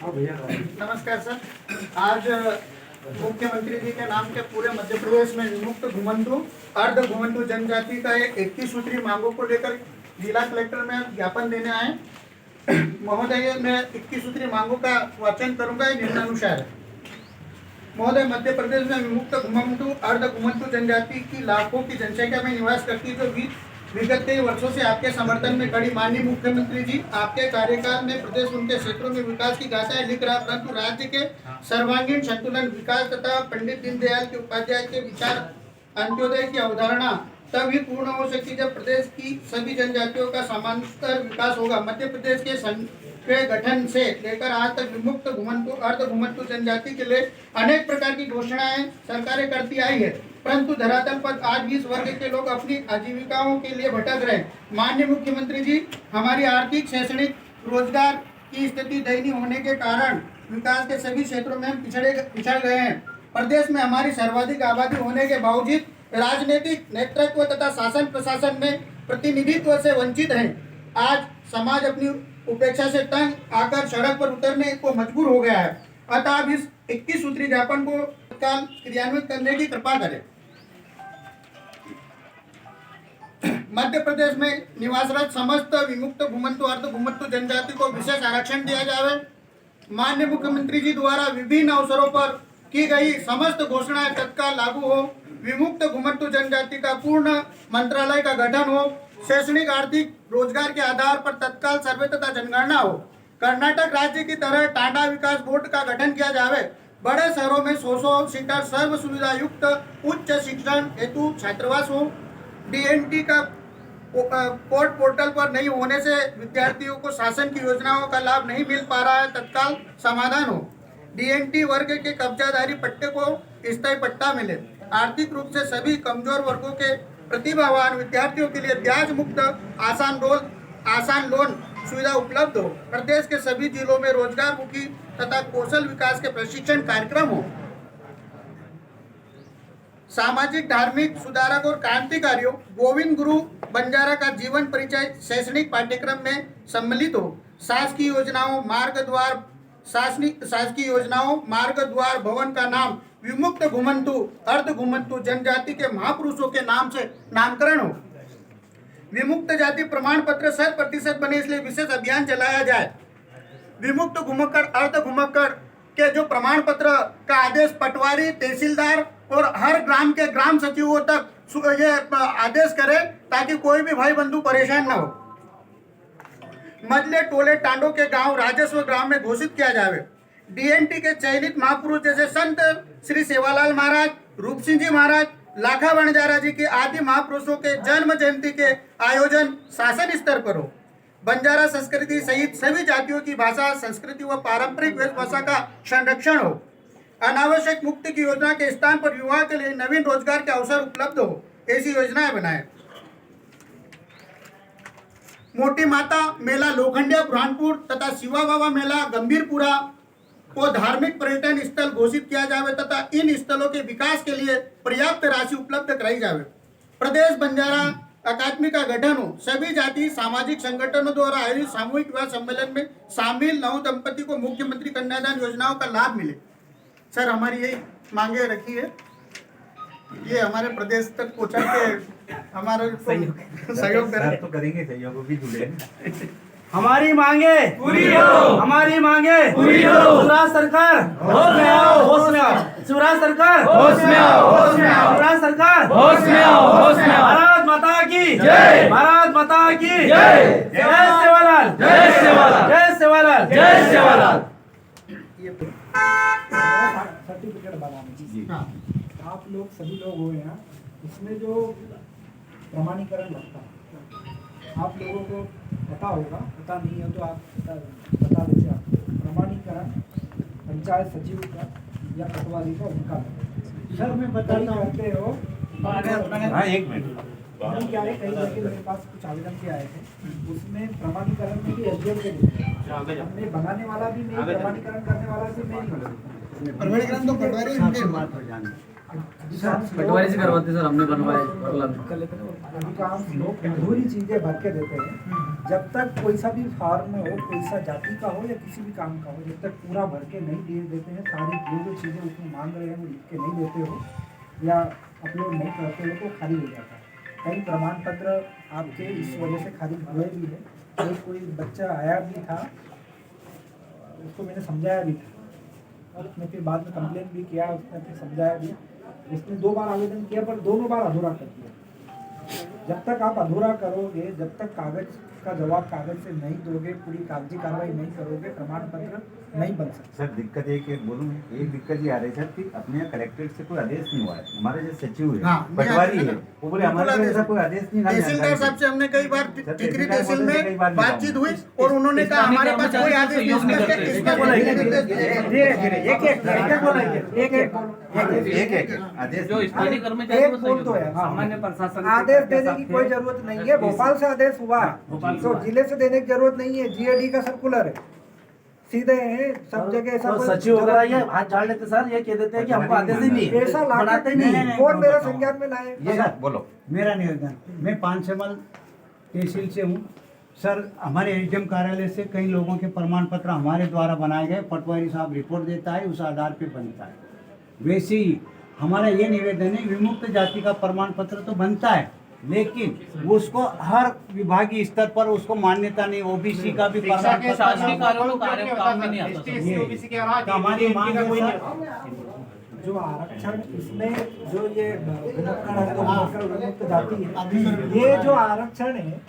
नमस्कार सर। आज मुख्यमंत्री जी के नाम के पूरे मध्य प्रदेश में विमुक्त घुमंतु अर्ध घुमंतु जनजाति का एक 21 सूत्री मांगों को लेकर जिला कलेक्टर में ज्ञापन देने आए। महोदय, मैं 21 सूत्री मांगों का वाचन करूंगा। ये निम्नानुसार है। महोदय, मध्य प्रदेश में विमुक्त घुमंतु अर्ध घुमंतु जनजाति की लाखों की जनसंख्या में निवास करती है, जो विगत कई वर्षों से आपके समर्थन में खड़ी। माननीय मुख्यमंत्री जी, आपके कार्यकाल में प्रदेश उनके क्षेत्रों में विकास की गाथाएं लिख रहा, परंतु राज्य के सर्वांगीण संतुलन, विकास तथा पंडित दीनदयाल के उपाध्याय के विचार अंत्योदय की अवधारणा तब ही पूर्ण हो सकती जब प्रदेश की सभी जनजातियों का समानांतर विकास होगा। मध्य प्रदेश के संघ के गठन से लेकर आज तक विमुक्त घुमंतु अर्ध घुमंतु जनजाति के लिए अनेक प्रकार की घोषणाएं सरकारें करती आई है, परंतु धरातल पर आज भी इस वर्ग के लोग अपनी आजीविकाओं के लिए भटक रहे हैं। माननीय मुख्यमंत्री जी, हमारी आर्थिक, शैक्षणिक, रोजगार की स्थिति दयनीय होने के कारण विकास के सभी क्षेत्रों में हम पिछड़ गए हैं। प्रदेश में हमारी सर्वाधिक आबादी होने के बावजूद राजनीतिक नेतृत्व तथा शासन प्रशासन में प्रतिनिधित्व से वंचित हैं। आज समाज अपनी उपेक्षा से तंग आकर सड़क पर उतरने को मजबूर हो गया है। अतः आप इस 21 सूत्री ज्ञापन को तत्काल क्रियान्वित करने की कृपा करें। मध्य प्रदेश में निवासरत समस्त विमुक्त घुमंतु अर्ध घुमंतु जनजाति को विशेष आरक्षण दिया जाए। माननीय मुख्यमंत्री जी द्वारा विभिन्न अवसरों पर की गई समस्त घोषणाएं तत्काल लागू हो। विमुक्त घुमंतु जनजाति का पूर्ण मंत्रालय का गठन हो। शैक्षणिक, आर्थिक, रोजगार के आधार पर तत्काल सर्वे तथा जनगणना हो। कर्नाटक राज्य की तरह टांडा विकास बोर्ड का गठन किया जाए। बड़े शहरों में 100 सीटर सर्व सुविधा युक्त उच्च शिक्षण हेतु छात्रावास हो। डीएनटी का कोर्ट पोर्टल पर नहीं होने से विद्यार्थियों को शासन की योजनाओं का लाभ नहीं मिल पा रहा है, तत्काल समाधान हो। डीएनटी वर्ग के कब्जाधारी पट्टे को स्थायी पट्टा मिले। आर्थिक रूप से सभी कमजोर वर्गों के प्रतिभावान विद्यार्थियों के लिए ब्याज मुक्त आसान लोन सुविधा उपलब्ध हो। प्रदेश के सभी जिलों में रोजगार मुखी तथा कौशल विकास के प्रशिक्षण कार्यक्रम हो। सामाजिक, धार्मिक सुधारक और क्रांतिकारियों गोविंद गुरु बंजारा का जीवन परिचय शैक्षणिक पाठ्यक्रम में सम्मिलित हो। शासकीय योजनाओं मार्ग द्वार भवन का नाम विमुक्त घुमंतु अर्ध घुमंतु जनजाति के महापुरुषों के नाम से नामकरण हो। विमुक्त जाति प्रमाण पत्र 100% बने, इसलिए विशेष अभियान चलाया जाए। विमुक्त घुमक्कड़ अर्ध घुमक्कड़ के जो प्रमाण पत्र का आदेश पटवारी, तहसीलदार और हर ग्राम के ग्राम सचिवों तक ये आदेश करे, ताकि कोई भी भाई बंधु परेशान न हो। मजले, टोले, टांडों के गांव राजस्व ग्राम में घोषित किया जाए। डीएनटी के चयनित महापुरुष जैसे संत श्री सेवालाल महाराज, रूप सिंह जी महाराज, लाखा बंजारा जी के आदि महापुरुषों के जन्म जयंती के आयोजन शासन स्तर पर हो। बंजारा संस्कृति सहित सभी जातियों की भाषा, संस्कृति व पारंपरिक वेशभूषा का संरक्षण हो। अनावश्यक मुक्ति की योजना के स्थान पर युवा के लिए नवीन रोजगार के अवसर उपलब्ध हो, ऐसी योजनाएं बनाए। मोटी माता मेला लोखंडिया बुरहानपुर तथा शिवा बाबा मेला गंभीरपुरा को धार्मिक पर्यटन स्थल घोषित किया जाए तथा इन स्थलों के विकास के लिए पर्याप्त राशि उपलब्ध कराई जाए। प्रदेश बंजारा अकादमी का गठन हो। सभी जाति सामाजिक संगठनों द्वारा आयोजित सामूहिक विवाह सम्मेलन में शामिल नव दंपति को मुख्यमंत्री कन्यादान योजनाओं का लाभ मिले। सर, हमारी यही मांगे रखी है, ये हमारे प्रदेश तक पहुंचा के हमारा सहयोग करें तो करेंगे। सहयोग भी जुड़े। हमारी मांगे पूरी हो, हमारी मांगे पूरी हो। शिवराज सरकार होश में आओ, होश में आओ। शिवराज सरकार होश में आओ, होश में आओ। शिवराज सरकार होश में आओ, होश में आओ। भारत माता की जय, भारत माता की जय। जय सेवालाल, जय सेवालाल, जय सेवालाल, जय सेवालाल। सर्टिफिकेट बनाने आप लोग सभी लोग हो यहाँ, इसमें जो प्रमाणीकरण लगता है आप लोगों को पता होगा, पता नहीं है तो आप बता देते। आपको प्रमाणीकरण पंचायत सचिव का या पटवारी का उनका सर मैं बताना करते हो। हाँ, एक मिनट। हम क्या है, कई जगह मेरे पास कुछ आवेदन के आए थे, उसमें प्रमाणीकरण में भी एसडीएम के लिए हमने बनाने वाला भी नहीं, प्रमाणीकरण करने वाला भी नहीं। प्रमाणीकरण तो पटवारी पटवारी से करवाते सर, हमने बनवाए अधिकांश लोग अधूरी चीजें भर के देते हैं। जब तक कोई सा भी फॉर्म हो, कोई सा जाति का हो या किसी भी काम का हो, जब तक पूरा भर के नहीं दे देते हैं, सारी जो चीजें उसमें मांग रहे हैं वो लिख के नहीं देते हो या अपलोड नहीं करते हो तो खारिज हो जाता है। कई प्रमाण पत्र आपके इस वजह से खारिज हुए भी है। कोई बच्चा आया भी था, उसको मैंने समझाया भी था और उसने फिर बाद में कंप्लेन भी किया, उसने फिर समझाया भी। उसने 2 बार आवेदन किया पर दोनों बार अधूरा कर दिया। जब तक आप अधूरा करोगे, जब तक कागज का जवाब कागज से नहीं दोगे, पूरी कागजी कार्रवाई नहीं करोगे, प्रमाण पत्र नहीं बन सकते। सर दिक्कत एक बोलूँ, एक दिक्कत ये आ रही है सर कि अपने यहाँ कलेक्ट्रेट से कोई आदेश नहीं हुआ है। हमारे जो सचिव है, हाँ, पटवारी है, वो बोले हमारे पास ऐसा कोई आदेश नहीं। तहसीलदार साहब से हमने कई बार टिकरी तहसील में बातचीत हुई और उन्होंने कहा हमारे पास कोई आदेश नहीं। एक आदेश जो स्थानीय कर्मचारी एक बोल तो है, सामान्य प्रशासन आदेश देने की कोई जरूरत नहीं है। भोपाल से आदेश हुआ तो जिले से देने की जरूरत नहीं है। जीएडी का सर्कुलर है, सीधे हैं सब जगह। ऐसा कोई सचिव वगैरह ये हाथ झाड़ लेते सर, ये कह देते हैं कि हमको आदेश ही नहीं है, ऐसा बनाते लाते नहीं नहीं। कौन मेरा संज्ञान में लाए? ये सर बोलो। मेरा निवेदन, मैं पानसेमल तहसील से हूँ सर। हमारे एसडीएम कार्यालय से कई लोगों के प्रमाण पत्र हमारे द्वारा बनाए गए, पटवारी साहब रिपोर्ट देता है, उस आधार पे बनता है। वैसे ही हमारा ये निवेदन है, विमुक्त जाति का प्रमाण पत्र तो बनता है लेकिन उसको हर विभागीय स्तर पर उसको मान्यता नहीं। ओबीसी का भी प्रमाण पत्र शासकीय काम में नहीं आता। तो हमारी मांग है सर, जो आरक्षण इसमें जो ये विमुक्त जाति है, ये जो आरक्षण है,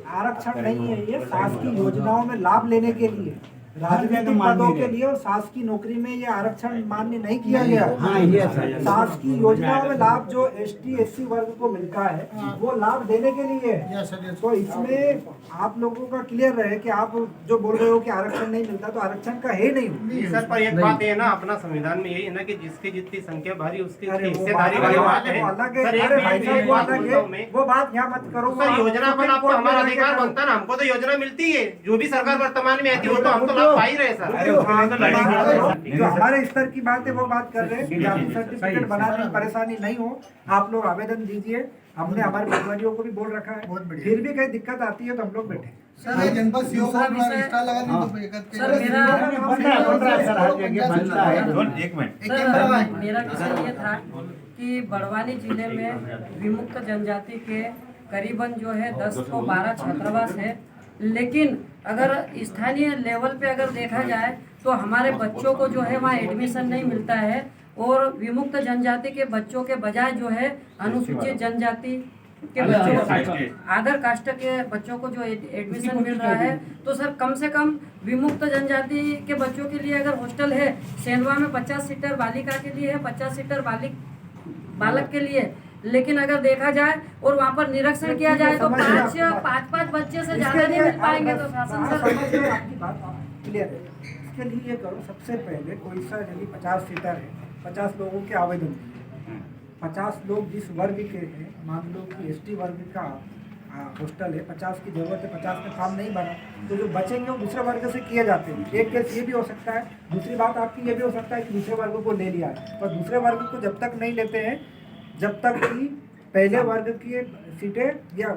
आरक्षण नहीं है, ये शासकीय योजनाओं में लाभ लेने के लिए, राजनीतिक पदों के लिए और शासकीय नौकरी में ये आरक्षण मान्य नहीं किया गया। हाँ ये सर, शासकीय योजनाओं में लाभ जो एसटी एससी वर्ग को मिलता है वो लाभ देने के लिए है। तो इसमें आप लोगों का क्लियर रहे कि आप जो बोल रहे हो कि आरक्षण नहीं मिलता, तो आरक्षण का है नहीं। सर पर एक बात है ना, अपना संविधान में यही है ना कि जिसकी जितनी संख्या भारी उसकी अरे वो हिस्सेदारी वाली बात है। अलग है, सर अरे भाई एक साहब वो बात अलग बोल रहा हूं है, मैं। वो बात यहाँ मत करो। सर योजना पर आपको हमारा अधिकार बनता है ना, हमको तो योजना मिलती है। जो भी सरकार वर्तमान में आती है वो तो हम तो लाभ पा ही रहे सर। जो हमारे स्तर की बात है वो बात कर रहे हैं। जाति सर्टिफिकेट बनाने में परेशानी नहीं हो, आप लोग आवेदन दीजिए। हमने हमारे पटवारियों को भी बोल रखा है, फिर भी कहीं दिक्कत आती है तो हम लोग बैठे। सर जनपद सीओ को अपना रिश्ता लगा दी तो सर एक मिनट। मेरा विषय ये था कि बड़वानी जिले में विमुक्त जनजाति के करीबन जो है 10 को 12 छात्रावास है, लेकिन अगर स्थानीय लेवल पे अगर देखा जाए तो हमारे बच्चों को जो है वहाँ एडमिशन नहीं मिलता है और विमुक्त जनजाति के बच्चों के बजाय जो है अनुसूचित जनजाति के बच्चों, अदर कास्ट के बच्चों को जो एडमिशन मिल रहा है। तो सर कम से कम विमुक्त जनजाति के बच्चों के लिए अगर हॉस्टल है, सेंधवा में 50 सीटर बालिका के लिए है, 50 सीटर बालक के लिए, लेकिन अगर देखा जाए और वहाँ पर निरीक्षण किया जाए तो 5 बच्चे से ज्यादा नहीं मिल पाएंगे। तो शासन सर आपकी बात क्लियर है। इसके लिए ये करो, सबसे पहले कोई सा यदि 50 सीटर है, 50 लोगों के आवेदन दिए, 50 लोग जिस वर्ग के हैं, मान लो कि एसटी वर्ग का हॉस्टल है, 50 की जरूरत है, 50 में काम नहीं बना तो जो बचेंगे वो दूसरे वर्ग से किए जाते हैं। एक केस ये भी हो सकता है। दूसरी बात आपकी ये भी हो सकता है कि दूसरे वर्ग को ले लिया है, पर दूसरे वर्ग को जब तक नहीं लेते हैं जब तक कि पहले वर्ग की सीटें या